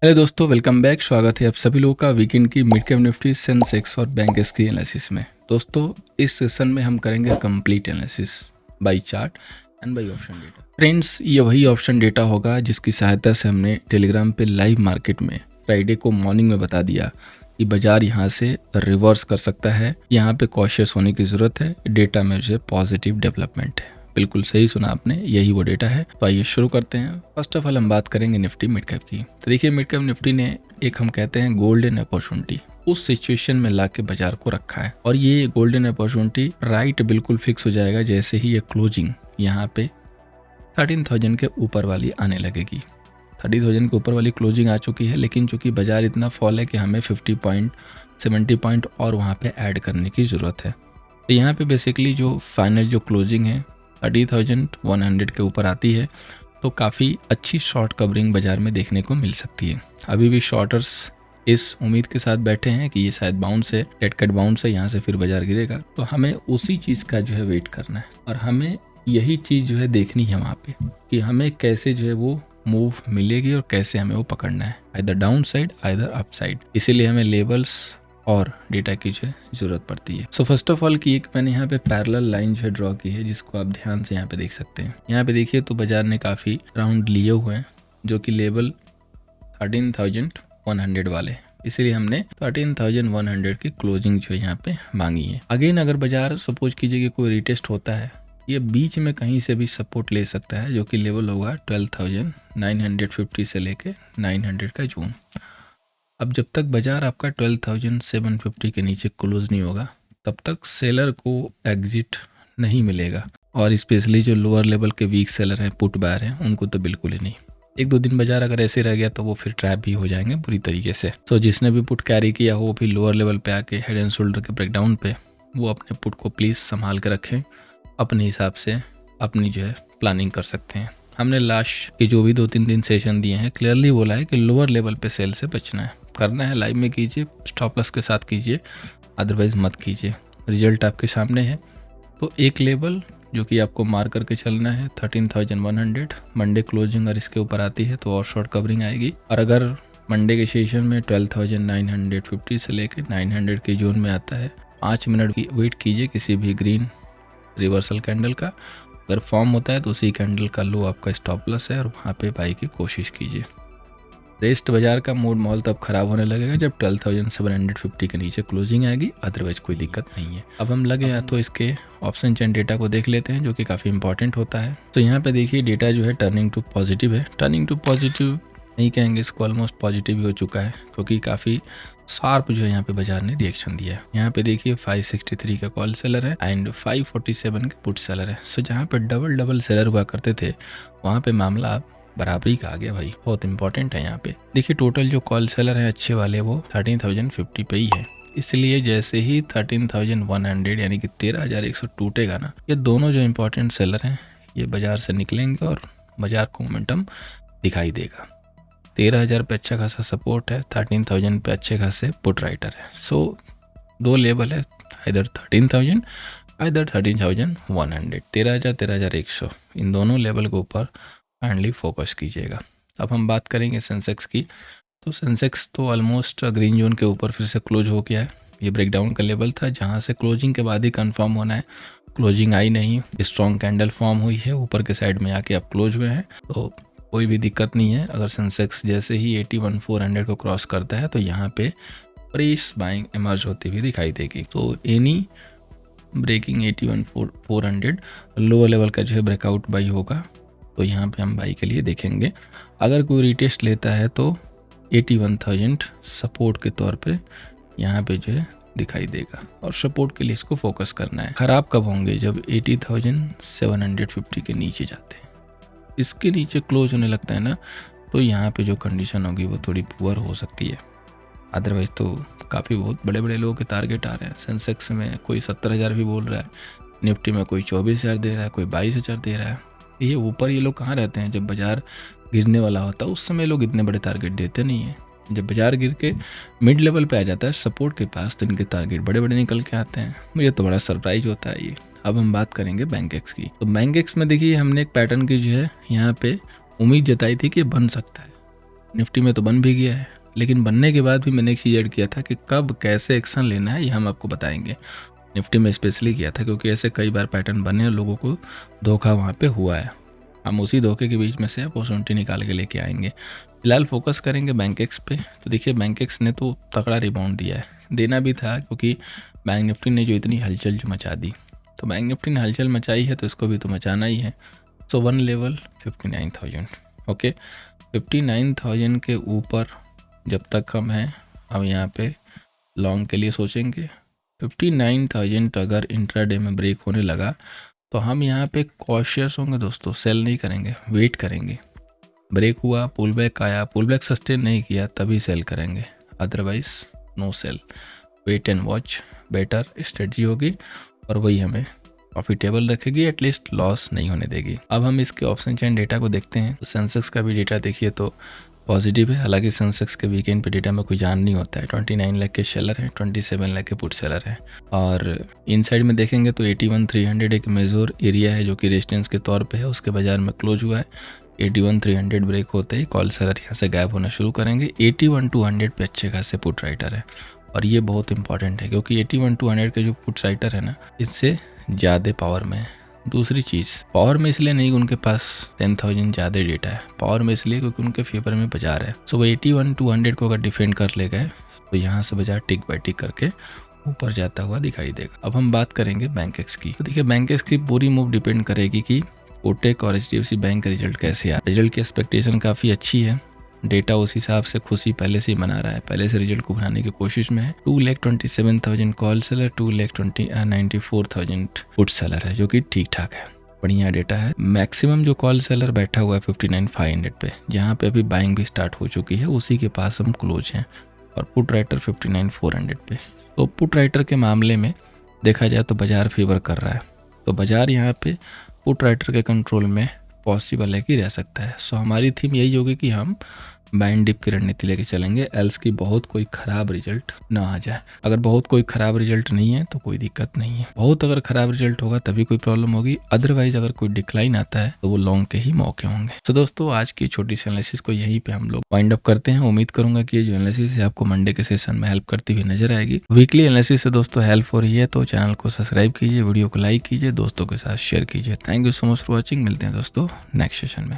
Hello दोस्तों, welcome back. स्वागत है आप सभी लोगों का वीकेंड की मिड कैप निफ्टी, सेंसेक्स और बैंक की एनालिसिस में। दोस्तों, इस सेशन में हम करेंगे complete analysis bye chart and by option data. Friends, ये वही ऑप्शन डेटा होगा जिसकी सहायता से हमने टेलीग्राम पे लाइव मार्केट में फ्राइडे को मॉर्निंग में बता दिया कि बाजार यहाँ से रिवर्स कर सकता है। यहाँ पे कॉशियस होने की जरूरत है। डेटा में जो पॉजिटिव डेवलपमेंट है। बिल्कुल सही सुना आपने, यही वो डेटा है। तो आइए शुरू करते हैं। फर्स्ट ऑफ ऑल हम बात करेंगे निफ्टी मिड कैप की। तो देखिए, मिड कैप निफ्टी ने एक हम कहते हैं गोल्डन अपॉर्चुनिटी उस सिचुएशन में लाके बाजार को रखा है, और ये गोल्डन अपॉर्चुनिटी राइट बिल्कुल फिक्स हो जाएगा जैसे ही ये क्लोजिंग यहाँ पे 13,000 के ऊपर वाली आने लगेगी। 30,000 के ऊपर वाली क्लोजिंग आ चुकी है, लेकिन चूंकि बाजार इतना फॉल है कि हमें 50 पॉइंट 70 पॉइंट और वहाँ पे ऐड करने की ज़रूरत है। तो यहाँ पे बेसिकली जो फाइनल जो क्लोजिंग है 30,100 के ऊपर आती है तो काफ़ी अच्छी शॉर्ट कवरिंग बाजार में देखने को मिल सकती है। अभी भी शॉर्टर्स इस उम्मीद के साथ बैठे हैं कि ये शायद बाउंस है, डेड कट बाउंस है, यहाँ से फिर बाजार गिरेगा। तो हमें उसी चीज़ का जो है वेट करना है, और हमें यही चीज़ जो है देखनी है वहाँ पे कि हमें कैसे जो है वो मूव मिलेगी और कैसे हमें वो पकड़ना है, either down side either up side. इसीलिए हमें लेवल्स और डेटा की जो है जरूरत पड़ती है। सो फर्स्ट ऑफ ऑल की एक मैंने यहाँ पे पैरेलल लाइन जो है ड्रॉ की है, जिसको आप ध्यान से यहाँ पे देख सकते हैं। यहाँ पे देखिए तो बाजार ने काफ़ी राउंड लिए हुए हैं जो कि लेवल 13,100 वाले हैं, इसीलिए हमने 13,100 की क्लोजिंग जो है यहाँ पे मांगी है। अगेन अगर बाजार सपोज कीजिए कि कोई रिटेस्ट होता है, ये बीच में कहीं से भी सपोर्ट ले सकता है, जो कि लेवल होगा 12,950 से लेके 900 का जोन। अब जब तक बाजार आपका 12,750 के नीचे क्लोज नहीं होगा, तब तक सेलर को एग्जिट नहीं मिलेगा, और स्पेशली जो लोअर लेवल के वीक सेलर हैं, पुट बायर हैं, उनको तो बिल्कुल ही नहीं। एक दो दिन बाजार अगर ऐसे रह गया तो वो फिर ट्रैप भी हो जाएंगे बुरी तरीके से। तो जिसने भी पुट कैरी किया हो भी लोअर लेवल पे आके हेड एंड शोल्डर के ब्रेकडाउन पे, वो अपने पुट को प्लीज़ संभाल के रखें। अपने हिसाब से अपनी जो है प्लानिंग कर सकते हैं। हमने लास्ट के जो भी 2-3 दिन सेशन दिए हैं क्लियरली बोला है कि लोअर लेवल पे सेल से बचना है। करना है लाइव में कीजिए, स्टॉप लॉस के साथ कीजिए, अदरवाइज मत कीजिए। रिजल्ट आपके सामने है। तो एक लेवल जो कि आपको मार करके चलना है 13,100। मंडे क्लोजिंग अगर इसके ऊपर आती है तो और शॉर्ट कवरिंग आएगी, और अगर मंडे के सेशन में 12,950 से लेकर 900 के जोन में आता है, 5 मिनट की वेट कीजिए किसी भी ग्रीन रिवर्सल कैंडल का। अगर फॉर्म होता है तो उसी कैंडल का लो आपका स्टॉप लॉस है, और वहाँ पे बाई की कोशिश कीजिए। रेस्ट बाजार का मूड माहौल तब खराब होने लगेगा जब 12,750 के नीचे क्लोजिंग आएगी, अदरवाइज कोई दिक्कत नहीं है। अब हम लगे या तो इसके ऑप्शन चेन डेटा को देख लेते हैं, जो कि काफ़ी इंपॉर्टेंट होता है। तो यहाँ पे देखिए डेटा जो है टर्निंग टू पॉजिटिव है। टर्निंग टू पॉजिटिव नहीं कहेंगे, इसको ऑलमोस्ट पॉजिटिव ही हो चुका है, क्योंकि काफ़ी शार्प जो है यहाँ पे बाजार ने रिएक्शन दिया है। यहाँ पे देखिए 563 का कॉल सेलर है एंड 547 का पुट सेलर है। सो जहाँ पे डबल सेलर हुआ करते थे, वहाँ पे मामला बराबरी का आ गया भाई, बहुत इंपॉर्टेंट है। यहाँ पे देखिए टोटल जो कॉल सेलर है अच्छे वाले वो 13,050 पे ही है, इसलिए जैसे ही 13,100 यानी कि 13,100 टूटेगा ना, ये दोनों जो इंपॉर्टेंट सेलर हैं ये बाजार से निकलेंगे और बाजार को मोमेंटम दिखाई देगा। 13,000 पे अच्छा खासा सपोर्ट है, 13,000 पे अच्छे खासे पुट राइटर है। सो दो लेवल है, इधर 13,000 इधर 13,100, 13,000 13,100, इन दोनों लेवल के ऊपर फाइनली फोकस कीजिएगा। अब हम बात करेंगे सेंसेक्स की। तो सेंसेक्स तो ऑलमोस्ट ग्रीन जोन के ऊपर फिर से क्लोज हो गया है। ये ब्रेकडाउन का लेवल था जहाँ से क्लोजिंग के बाद ही कंफर्म होना है। क्लोजिंग आई नहीं, स्ट्रॉन्ग कैंडल फॉर्म हुई है, ऊपर के साइड में आके आप क्लोज हुए हैं, तो कोई भी दिक्कत नहीं है। अगर सेंसेक्स जैसे ही 81,400 को क्रॉस करता है तो यहाँ पे फ्रेश बाइंग इमर्ज होती हुई दिखाई देगी। तो एनी ब्रेकिंग 81,400 लोअर लेवल का जो है ब्रेकआउट बाई होगा, तो यहाँ पे हम बाई के लिए देखेंगे। अगर कोई रिटेस्ट लेता है तो 81,000 सपोर्ट के तौर पे यहाँ पे जो है दिखाई देगा, और सपोर्ट के लिए इसको फोकस करना है। खराब कब होंगे? जब 80,750 के नीचे जाते हैं, इसके नीचे क्लोज होने लगता है ना, तो यहाँ पे जो कंडीशन होगी वो थोड़ी पुअर हो सकती है। अदरवाइज तो काफ़ी बहुत बड़े बड़े लोगों के टारगेट आ रहे हैं। सेंसेक्स में कोई 70,000 भी बोल रहा है, निफ्टी में कोई 24,000 दे रहा है, कोई 22,000 दे रहा है। ये ऊपर ये लोग कहाँ रहते हैं? जब बाजार गिरने वाला होता है उस समय लोग इतने बड़े टारगेट देते नहीं हैं। जब बाजार गिर के मिड लेवल पे आ जाता है सपोर्ट के पास, तो इनके टारगेट बड़े बड़े निकल के आते हैं। मुझे तो बड़ा सरप्राइज होता है ये। अब हम बात करेंगे बैंक एक्स की। तो बैंक एक्स में देखिए हमने एक पैटर्न की जो है यहाँ पे उम्मीद जताई थी कि बन सकता है, निफ्टी में तो बन भी गया है, लेकिन बनने के बाद भी मैंने एक चीज़ ऐड किया था कि कब कैसे एक्शन लेना है ये हम आपको बताएंगे। निफ्टी में स्पेशली किया था क्योंकि ऐसे कई बार पैटर्न बने और लोगों को धोखा वहाँ पे हुआ है। हम उसी धोखे के बीच में से अपॉर्चुनिटी निकाल के लेके आएंगे। फिलहाल फोकस करेंगे बैंकेक्स पे। तो देखिए बैंकेक्स ने तो तगड़ा रिबाउंड दिया है, देना भी था क्योंकि बैंक निफ्टी ने जो इतनी हलचल जो मचा दी, तो बैंक निफ्टी ने हलचल मचाई है तो इसको भी तो मचाना ही है। So one level 59,000। ओके, 59,000 के ऊपर जब तक हम हैं, हम यहाँ पे लॉन्ग के लिए सोचेंगे। 59,000 अगर इंट्राडे में ब्रेक होने लगा तो हम यहाँ पे कॉशियस होंगे दोस्तों, सेल नहीं करेंगे, वेट करेंगे। ब्रेक हुआ, पुल बैक आया, पुल बैक सस्टेन नहीं किया तभी सेल करेंगे, otherwise no sale. Wait and watch better strategy होगी और वही हमें प्रॉफिटेबल रखेगी, एटलीस्ट लॉस नहीं होने देगी। अब हम इसके ऑप्शन चेन डेटा को देखते हैं। तो सेंसेक्स का भी डेटा देखिए तो पॉजिटिव है, हालांकि सेंसेक्स के वीकेंड पे डेटा में कोई जान नहीं होता है। 29 लाख के सेलर हैं, 27 लाख के पुट सेलर हैं। और इनसाइड में देखेंगे तो 81,300 एक मेजर एरिया है जो कि रेजिस्टेंस के तौर पे है, उसके बाजार में क्लोज हुआ है। 81,300 ब्रेक होते ही कॉल सेलर यहाँ से गायब होना शुरू करेंगे। 81,200 पे अच्छे खासे पुट राइटर है और ये बहुत इंपॉर्टेंट है क्योंकि 81,200 के जो पुट राइटर है ना, इससे ज़्यादा पावर में है। दूसरी चीज़, पावर में इसलिए नहीं कि उनके पास 10,000 ज़्यादा डेटा है, पावर में इसलिए क्योंकि उनके फेवर में बाजार है। सो वो 81,200 को अगर डिफेंड कर ले गए तो यहाँ से बाजार टिक बाई टिक करके ऊपर जाता हुआ दिखाई देगा। अब हम बात करेंगे बैंकेक्स की। तो देखिए बैंकेक्स की पूरी मूव डिपेंड करेगी कि कोटक और HDFC बैंक का रिजल्ट कैसे आया। रिजल्ट की एक्सपेक्टेशन काफ़ी अच्छी है, डेटा उस हिसाब से खुशी पहले से ही बना रहा है, पहले से रिजल्ट को बनाने की कोशिश में है। 2,27,000 कॉल सेलर, 2,94,000 पुट सेलर है जो कि ठीक ठाक है, बढ़िया डेटा है। मैक्सिमम जो कॉल सेलर बैठा हुआ है 59,500 पे, जहाँ पे अभी बाइंग भी स्टार्ट हो चुकी है, उसी के पास हम क्लोज हैं। और पुट राइटर 59,400 पे। तो पुट राइटर के मामले में देखा जाए तो बाजार फेवर कर रहा है, तो बाजार यहाँ पे पुट राइटर के कंट्रोल में पॉसिबल है कि रह सकता है। सो हमारी थीम यही होगी कि हम बाइंग डिप की रणनीति लेके चलेंगे, एल्स की बहुत कोई खराब रिजल्ट ना आ जाए। अगर बहुत कोई खराब रिजल्ट नहीं है तो कोई दिक्कत नहीं है, बहुत अगर खराब रिजल्ट होगा तभी कोई प्रॉब्लम होगी, अदरवाइज अगर कोई डिक्लाइन आता है तो वो लॉन्ग के ही मौके होंगे। तो दोस्तों आज की छोटी सी एनालिसिस को यहीं पे हम लोग वाइंड अप करते हैं। उम्मीद करूंगा कि ये जो एनालिसिस है आपको मंडे के सेशन में हेल्प करती हुई नजर आएगी। वीकली एनालिसिस से दोस्तों हेल्प हो रही है तो चैनल को सब्सक्राइब कीजिए, वीडियो को लाइक कीजिए, दोस्तों के साथ शेयर कीजिए। Thank you so much for watching. मिलते हैं दोस्तों नेक्स्ट सेशन में।